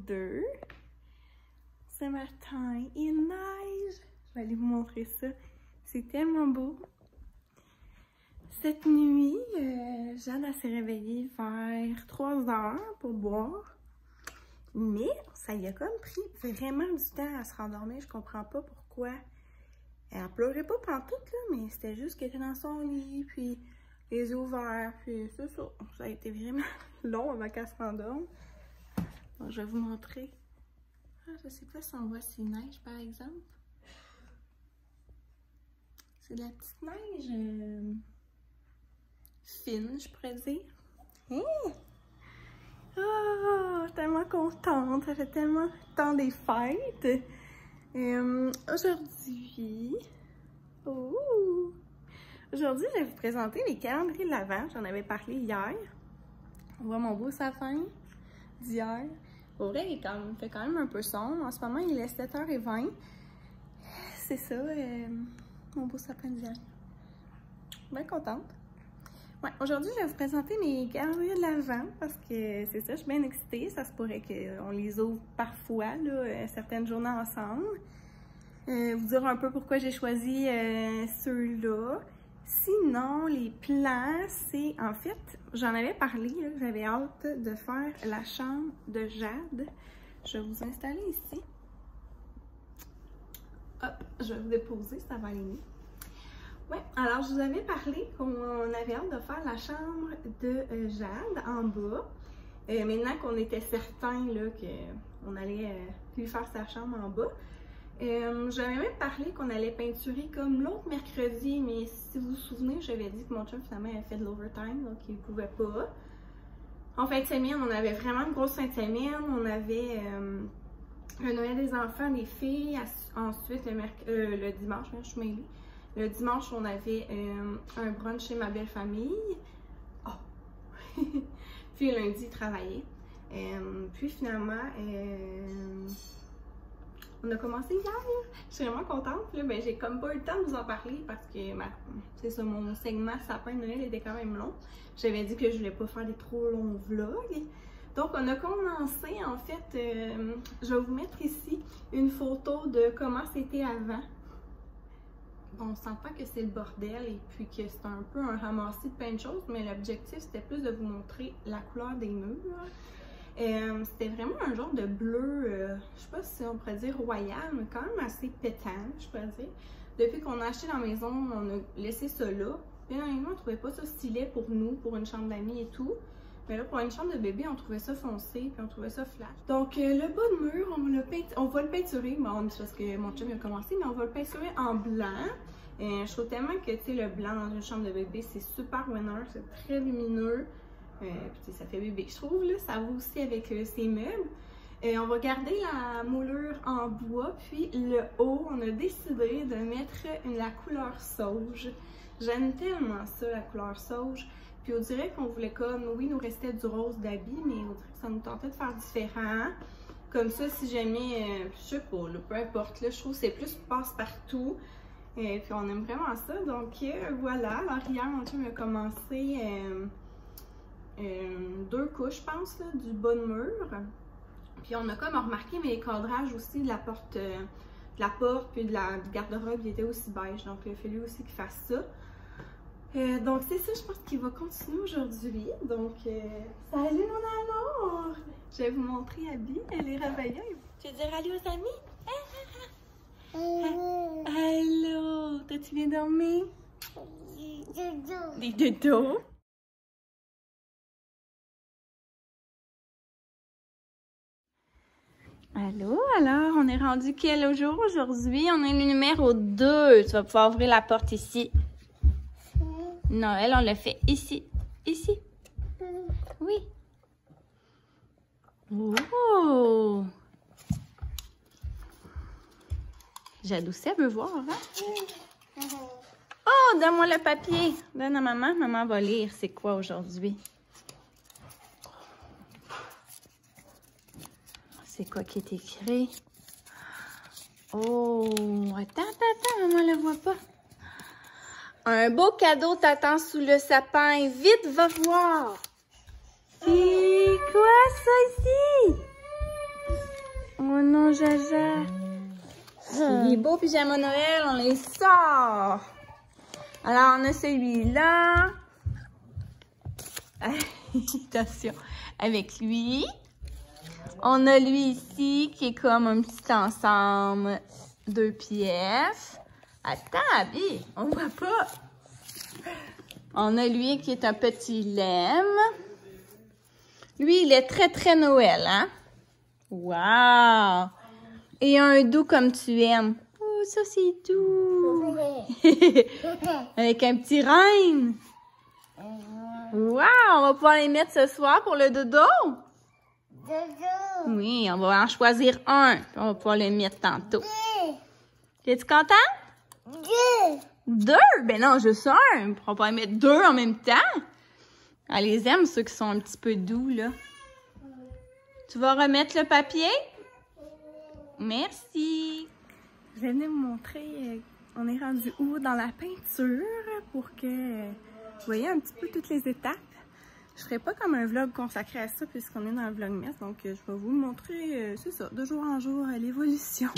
2. Ce matin, il neige. Je vais aller vous montrer ça. C'est tellement beau. Cette nuit, Jeanne s'est réveillée vers 3 heures pour boire. Mais ça y a comme pris vraiment du temps à se rendormir. Je comprends pas pourquoi. Elle pleurait pas pantoute, là, mais c'était juste qu'elle était dans son lit, puis les yeux ouverts, puis c'est ça. Ça a été vraiment long avant qu'elle se rendorme. Donc, je vais vous montrer. Ah, je sais pas si on voit s'il neige, par exemple. C'est de la petite neige fine, je pourrais dire. Oh, tellement contente. Ça fait tellement temps des fêtes. Aujourd'hui, je vais vous présenter les calendriers de l'Avent. J'en avais parlé hier. On voit mon beau sapin d'hier. Pour vrai, il fait quand même un peu sombre. En ce moment, il est 7h20. C'est ça, mon beau sapin d'hier. Bien contente. Ouais, aujourd'hui, je vais vous présenter mes calendriers de l'Avent parce que c'est ça, je suis bien excitée. Ça se pourrait qu'on les ouvre parfois, là, certaines journées ensemble. Vous dire un peu pourquoi j'ai choisi ceux-là. Sinon, les plans, c'est en fait, j'en avais parlé, j'avais hâte de faire la chambre de Jade. Je vais vous installer ici. Hop, je vais vous déposer, ça va aller mieux. Ouais, alors je vous avais parlé qu'on avait hâte de faire la chambre de Jade en bas. Maintenant qu'on était certain qu'on allait lui faire sa chambre en bas. J'avais même parlé qu'on allait peinturer comme l'autre mercredi, mais si vous vous souvenez, j'avais dit que mon chum finalement avait fait de l'overtime, donc il ne pouvait pas. En fin de semaine, on avait vraiment une grosse fin de semaine. On avait un Noël des enfants, des filles. Ensuite, le dimanche, je suis mêlée. Le dimanche, on avait un brunch chez ma belle famille. Oh! Puis lundi, travailler. Puis finalement, on a commencé hier. Je suis vraiment contente. Puis là, ben, j'ai comme pas eu le temps de vous en parler parce que c'est ça, mon segment sapin de Noël était quand même long. J'avais dit que je voulais pas faire des trop longs vlogs. Donc, on a commencé, en fait, je vais vous mettre ici une photo de comment c'était avant. On s'entend que c'est le bordel et puis que c'est un peu un ramassis de plein de choses, mais l'objectif c'était plus de vous montrer la couleur des murs. C'était vraiment un genre de bleu, je sais pas si on pourrait dire royal, mais quand même assez pétant, je pourrais dire. Depuis qu'on a acheté la maison, on a laissé ça là. Puis honnêtement, on trouvait pas ça stylé pour nous, pour une chambre d'amis et tout. Mais là, pour une chambre de bébé, on trouvait ça foncé, puis on trouvait ça flat. Donc, le bas de mur, on va le peinturer. Bon, c'est parce que mon chum a commencé, mais on va le peinturer en blanc. Je trouve tellement que, tu sais, le blanc dans une chambre de bébé, c'est super winner, c'est très lumineux. Puis, ça fait bébé, je trouve, là. Ça va aussi avec ces meubles. On va garder la moulure en bois, puis le haut, on a décidé de mettre la couleur sauge. J'aime tellement ça, la couleur sauge. Puis on dirait qu'on voulait comme, oui, nous restait du rose d'habit, mais on dirait que ça nous tentait de faire différent. Comme ça, si jamais, je sais pas, là, peu importe, là, je trouve que c'est plus passe-partout. Puis on aime vraiment ça. Donc voilà, alors hier, mon chum a commencé 2 couches, je pense, là, du bas de mur. Puis on a comme remarqué, mais les cadrages aussi de la porte, puis du garde-robe, il était aussi beige. Donc il a fallu aussi qu'il fasse ça. Donc c'est ça, je pense qu'il va continuer aujourd'hui. Donc, salut mon amour! Je vais vous montrer Abby, elle est réveillée. Tu veux dire allô aux amis? Allô! T'as-tu bien dormi? Des dodos. Allô? Alors, on est rendu quel jour aujourd'hui? On est le numéro 2. Tu vas pouvoir ouvrir la porte ici. Noël, on le fait ici. Ici. Oui. Oh! Jade aussi, elle veut voir, hein? Oh, donne-moi le papier. Donne à maman. Maman va lire. C'est quoi aujourd'hui? C'est quoi qui est écrit? Oh! Attends, maman ne le voit pas. Un beau cadeau t'attend sous le sapin. Vite, va voir. C'est quoi ça ici? non, Jaja. Les beaux pyjamas Noël, on les sort. Alors, on a celui-là. Attention. Avec lui. On a lui ici qui est comme un petit ensemble 2 pièces. Attends, Abby, on voit pas. On a lui qui est un petit lemme. Lui, il est très, très Noël, hein? Wow! Et un doux comme tu aimes. Oh, ça, c'est doux! Avec un petit renne. Wow! On va pouvoir les mettre ce soir pour le dodo? Oui, on va en choisir un. Puis on va pouvoir le mettre tantôt. Es-tu content? 2? Ben non, juste un. On va pas en mettre 2 en même temps. Elle les aime, ceux qui sont un petit peu doux, là. Tu vas remettre le papier? Merci. Je vais venir vous montrer, on est rendu où dans la peinture pour que vous voyez un petit peu toutes les étapes. Je ferai pas comme un vlog consacré à ça puisqu'on est dans le vlogmas, donc je vais vous montrer, c'est ça, de jour en jour, l'évolution.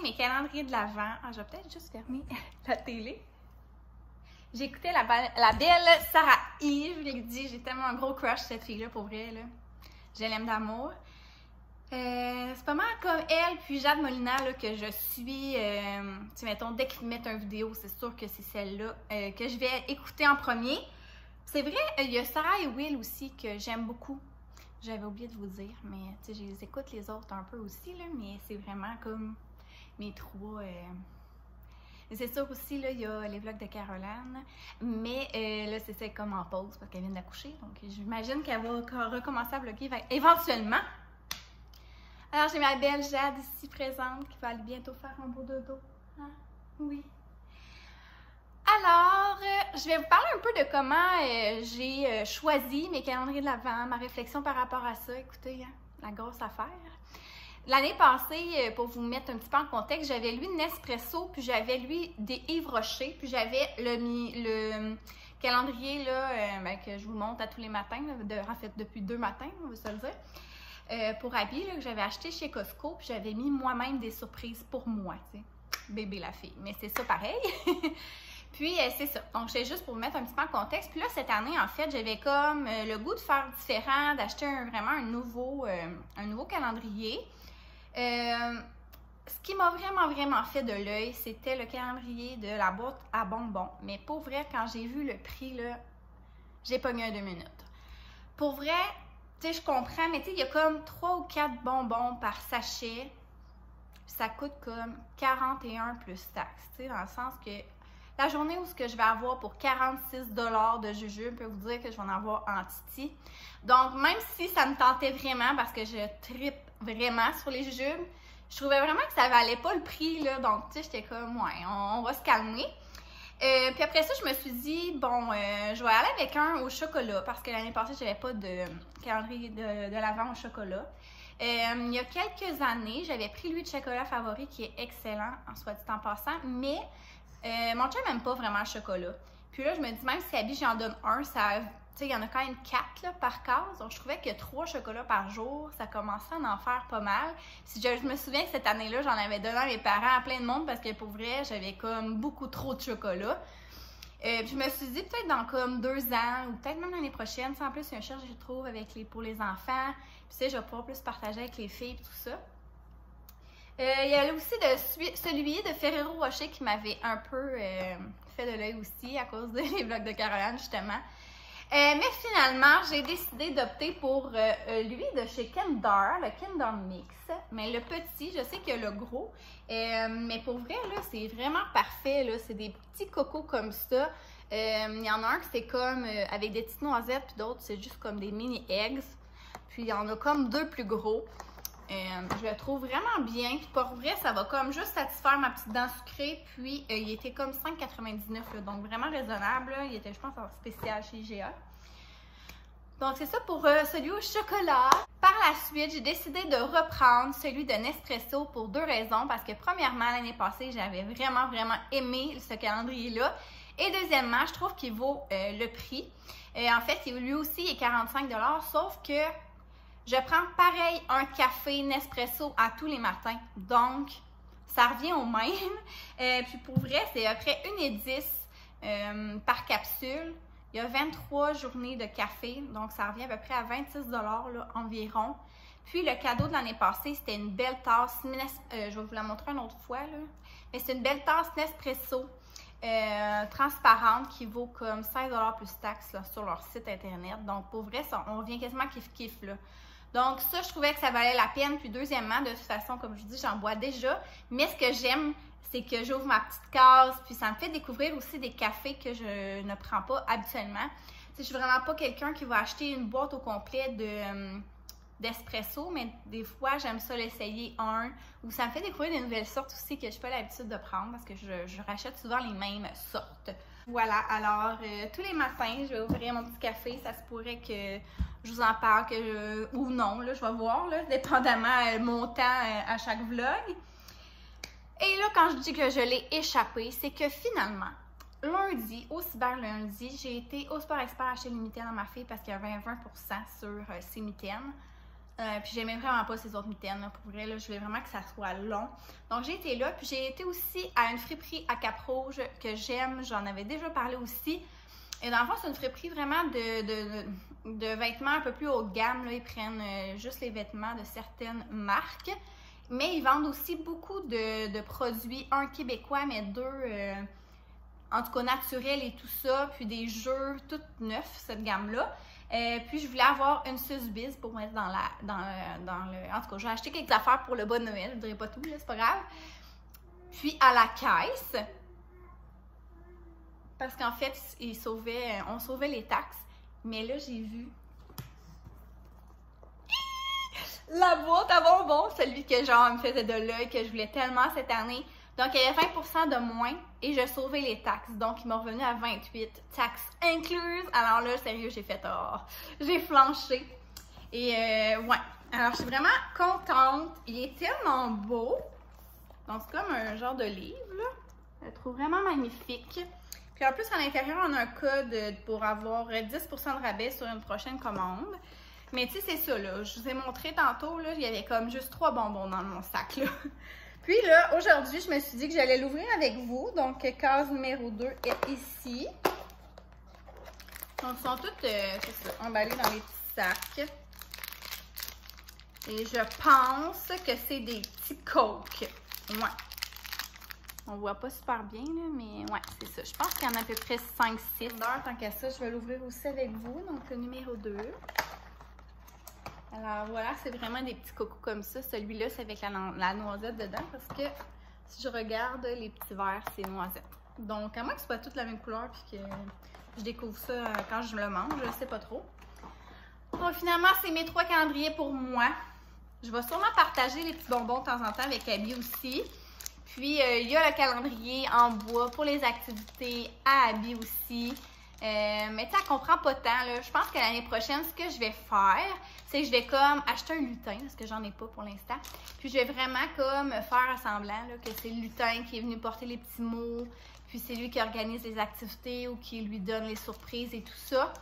Mes calendriers de l'Avent. Ah, je vais peut-être juste fermer la télé. J'écoutais la belle Sarah Yves. Je lui dis, j'ai tellement un gros crush cette fille-là, pour vrai. Là. Je l'aime d'amour. C'est pas mal comme elle, puis Jade Molina là, que je suis. Tu sais, mettons, dès qu'ils mettent une vidéo, c'est sûr que c'est celle-là que je vais écouter en premier. C'est vrai, il y a Sarah et Will aussi que j'aime beaucoup. J'avais oublié de vous dire, mais tu sais, je les écoute les autres un peu aussi, là, mais c'est vraiment comme mes trois. C'est sûr aussi, là, il y a les vlogs de Caroline, mais là, c'est comme en pause parce qu'elle vient d'accoucher, donc j'imagine qu'elle va recommencer à vlogger éventuellement. Alors, j'ai ma belle Jade ici présente qui va aller bientôt faire un beau dodo. Hein? Oui. Alors, je vais vous parler un peu de comment j'ai choisi mes calendriers de l'Avent, ma réflexion par rapport à ça. Écoutez, hein, la grosse affaire. L'année passée, pour vous mettre un petit peu en contexte, j'avais lu Nespresso, puis j'avais lu des Yves Rocher, puis j'avais le calendrier là, que je vous montre à tous les matins, en fait depuis 2 matins, on va se le dire, pour Abby, là, que j'avais acheté chez Costco, puis j'avais mis moi-même des surprises pour moi, tu sais, bébé la fille, mais c'est ça pareil. Puis, c'est ça. Donc, c'est juste pour vous mettre un petit peu en contexte. Puis là, cette année, en fait, j'avais comme le goût de faire différent, d'acheter vraiment un nouveau calendrier. Ce qui m'a vraiment fait de l'œil, c'était le calendrier de la boîte à bonbons. Mais pour vrai, quand j'ai vu le prix, là, j'ai pogné un 2 minutes. Pour vrai, tu sais, je comprends, mais tu sais, il y a comme 3 ou 4 bonbons par sachet. Ça coûte comme 41 plus taxes, tu sais, dans le sens que la journée où je vais avoir pour 46 $ de jujube, je peux vous dire que je vais en avoir en titi. Donc, même si ça me tentait vraiment, parce que je trippe vraiment sur les jujubes, je trouvais vraiment que ça valait pas le prix, là. Donc, tu sais, j'étais comme, ouais, on va se calmer. Puis après ça, je me suis dit, bon, je vais aller avec un au chocolat, parce que l'année passée, j'avais pas de calendrier de l'Avent au chocolat. Il y a quelques années, j'avais pris lui de chocolat favori, qui est excellent, en soit dit en passant, mais mon chum n'aime pas vraiment le chocolat. Puis là, je me dis, même si Abby, j'en donne un, ça sais, il y en a quand même 4 là, par case. Donc, je trouvais que 3 chocolats par jour, ça commençait à en faire pas mal. Si je me souviens que cette année-là, j'en avais donné à mes parents, à plein de monde, parce que pour vrai, j'avais comme beaucoup trop de chocolat. Puis je me suis dit, peut-être dans comme 2 ans, ou peut-être même l'année prochaine, en plus, il y a un cherche, je trouve, pour les enfants. Puis, tu sais, je vais pouvoir plus partager avec les filles et tout ça. Il y a aussi celui de Ferrero Rocher qui m'avait un peu fait de l'œil aussi à cause des vlogs de Caroline, justement. Mais finalement, j'ai décidé d'opter pour lui de chez Kinder, le Kinder Mix. Mais le petit, je sais qu'il y a le gros. Mais pour vrai, là, c'est vraiment parfait. Là. C'est des petits cocos comme ça. Il y en a un qui c'est comme avec des petites noisettes, puis d'autres, c'est juste comme des mini eggs. Puis il y en a comme 2 plus gros. Je le trouve vraiment bien. Puis pour vrai, ça va comme juste satisfaire ma petite dent sucrée. Puis il était comme 5,99 donc vraiment raisonnable. Là. Il était, je pense, en spécial chez IGA. Donc c'est ça pour celui au chocolat. Par la suite, j'ai décidé de reprendre celui de Nespresso pour 2 raisons. Parce que premièrement, l'année passée, j'avais vraiment aimé ce calendrier-là. Et deuxièmement, je trouve qu'il vaut le prix. En fait, lui aussi, il est 45 $, sauf que je prends pareil un café Nespresso à tous les matins. Donc, ça revient au même. Puis pour vrai, c'est à peu près 1,10 par capsule. Il y a 23 journées de café. Donc, ça revient à peu près à 26 $ là, environ. Puis, le cadeau de l'année passée, c'était une belle tasse. Je vais vous la montrer une autre fois. Là. Mais c'est une belle tasse Nespresso transparente qui vaut comme 16 $ plus taxes là, sur leur site internet. Donc, pour vrai, ça, on revient quasiment kiff-kiff là. Donc ça, je trouvais que ça valait la peine. Puis deuxièmement, de toute façon, comme je vous dis, j'en bois déjà. Mais ce que j'aime, c'est que j'ouvre ma petite case. Puis ça me fait découvrir aussi des cafés que je ne prends pas habituellement. Je suis vraiment pas quelqu'un qui va acheter une boîte au complet d'espresso. Mais des fois, j'aime ça l'essayer un. Ou ça me fait découvrir des nouvelles sortes aussi que je n'ai pas l'habitude de prendre. Parce que je rachète souvent les mêmes sortes. Voilà, alors tous les matins, je vais ouvrir mon petit café. Ça se pourrait que je vous en parle ou non, là, je vais voir, là, dépendamment mon temps à chaque vlog. Et là, quand je dis que je l'ai échappé, c'est que finalement, lundi, au cyber lundi, j'ai été au Sport Expert acheter une mitaine à ma fille parce qu'il y avait 20% sur ses mitaines. Puis j'aimais vraiment pas ces autres mitaines, là, pour vrai, là, je voulais vraiment que ça soit long. Donc j'ai été là, puis j'ai été aussi à une friperie à Cap-Rouge que j'aime, j'en avais déjà parlé aussi. Et dans le fond, c'est une friperie vraiment de vêtements un peu plus haut de gamme, là. Ils prennent juste les vêtements de certaines marques. Mais ils vendent aussi beaucoup de produits, un québécois, mais 2, en tout cas naturels et tout ça. Puis des jeux tout neufs, cette gamme-là. Puis je voulais avoir une Suze-Biz pour mettre dans le... En tout cas, j'ai acheté quelques affaires pour le bon Noël. Je dirais pas tout, là, c'est pas grave. Puis à la caisse, parce qu'en fait, on sauvait les taxes. Mais là, j'ai vu la boîte à bonbons, celui que genre me faisait de l'œil, que je voulais tellement cette année. Donc, il y avait 20% de moins et je sauvais les taxes. Donc, il m'a revenu à 28, taxes incluses. Alors là, sérieux, j'ai fait, j'ai flanché. Et ouais, alors je suis vraiment contente. Il est tellement beau. Donc, c'est comme un genre de livre, là. Je le trouve vraiment magnifique. Puis en plus, à l'intérieur, on a un code pour avoir 10% de rabais sur une prochaine commande. Mais tu sais, c'est ça, là. Je vous ai montré tantôt, là, il y avait comme juste 3 bonbons dans mon sac, là. Puis là, aujourd'hui, je me suis dit que j'allais l'ouvrir avec vous. Donc, case numéro 2 est ici. Donc, ils sont toutes emballées dans les petits sacs. Et je pense que c'est des petits Coke. Ouais. On voit pas super bien, là, mais ouais, c'est ça. Je pense qu'il y en a à peu près 5-6. Tant qu'à ça, je vais l'ouvrir aussi avec vous. Donc, le numéro 2. Alors, voilà, c'est vraiment des petits cocos comme ça. Celui-là, c'est avec la noisette dedans parce que si je regarde les petits verres, c'est noisette. Donc, à moins que ce soit toute la même couleur puis que je découvre ça quand je le mange, je sais pas trop. Donc, finalement, c'est mes 3 calendriers pour moi. Je vais sûrement partager les petits bonbons de temps en temps avec Abby aussi. Puis, il y a le calendrier en bois pour les activités à Abby aussi. Mais tu sais, elle comprend pas tant, là. Je pense que l'année prochaine, ce que je vais faire, c'est que je vais comme acheter un lutin, parce que j'en ai pas pour l'instant. Puis, je vais vraiment comme faire semblant là, que c'est le lutin qui est venu porter les petits mots. Puis, c'est lui qui organise les activités ou qui lui donne les surprises et tout ça.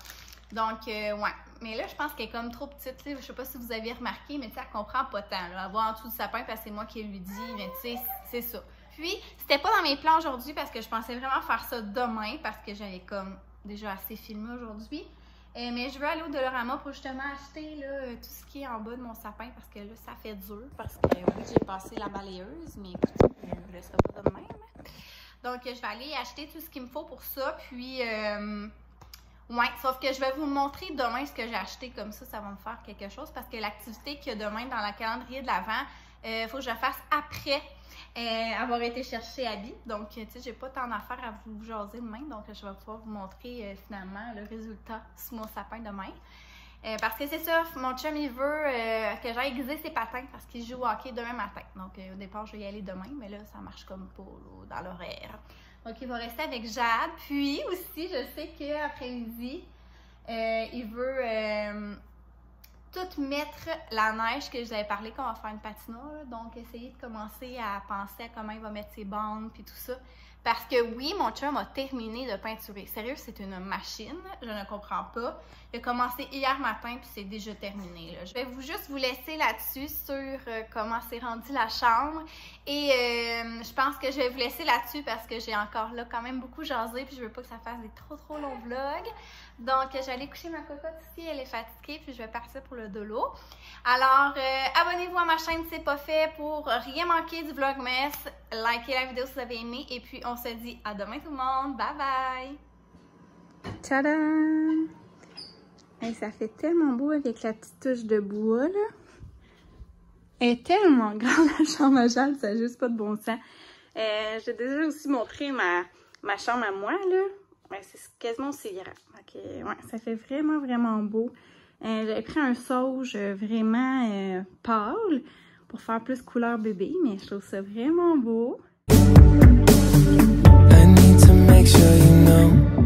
Donc, ouais. Mais là, je pense qu'elle est comme trop petite. Je sais pas si vous avez remarqué, mais tu sais, elle comprend pas tant. Là. Elle va en dessous du sapin parce que c'est moi qui lui dis. Mais tu sais, c'est ça. Puis, c'était pas dans mes plans aujourd'hui parce que je pensais vraiment faire ça demain parce que j'avais comme déjà assez filmé aujourd'hui. Mais je veux aller au Dollarama pour justement acheter là, tout ce qui est en bas de mon sapin parce que là, ça fait dur. Parce que oui, j'ai passé la balayeuse, mais écoutez, je ne le laisserai pas de même. Donc, je vais aller acheter tout ce qu'il me faut pour ça. Puis, ouais, sauf que je vais vous montrer demain ce que j'ai acheté. Comme ça va me faire quelque chose parce que l'activité qu'il y a demain dans le calendrier de l'Avent, il faut que je la fasse après avoir été chercher Abby. Donc, tu sais, j'ai pas tant d'affaires à vous jaser demain. Donc, je vais pouvoir vous montrer finalement le résultat sous mon sapin demain. Parce que c'est ça, mon chum, il veut que j'aille aiguiser ses patins parce qu'il joue au hockey demain matin. Donc, au départ, je vais y aller demain, mais là, ça marche comme pas là, dans l'horaire. Donc, il va rester avec Jade. Puis aussi, je sais qu'après-midi, il veut tout mettre la neige que je vous avais parlé qu'on va faire une patinoire. Donc, essayer de commencer à penser à comment il va mettre ses bandes puis tout ça. Parce que oui, mon chum a terminé de peinturer. Sérieux, c'est une machine. Je ne comprends pas. Il a commencé hier matin puis c'est déjà terminé. Là. Je vais juste vous laisser là-dessus sur comment s'est rendue la chambre. Et je pense que je vais vous laisser là-dessus parce que j'ai encore là quand même beaucoup jasé puis je veux pas que ça fasse des trop longs vlogs. Donc, je vais aller coucher ma cocotte ici. Elle est fatiguée puis je vais partir pour le dolo. Alors, abonnez-vous à ma chaîne si ce n'est pas fait pour rien manquer du vlogmas. Likez la vidéo si vous avez aimé. Et puis, on se dit à demain tout le monde. Bye bye! Tadam! Hey, ça fait tellement beau avec la petite touche de bois, là. Elle est tellement grande, la chambre à Jade, ça n'a juste pas de bon sens. J'ai déjà aussi montré ma chambre à moi, là. Ouais, c'est quasiment aussi grand. Donc, ouais, ça fait vraiment beau. J'avais pris un sauge vraiment pâle pour faire plus couleur bébé, mais je trouve ça vraiment beau. I need to make sure you know.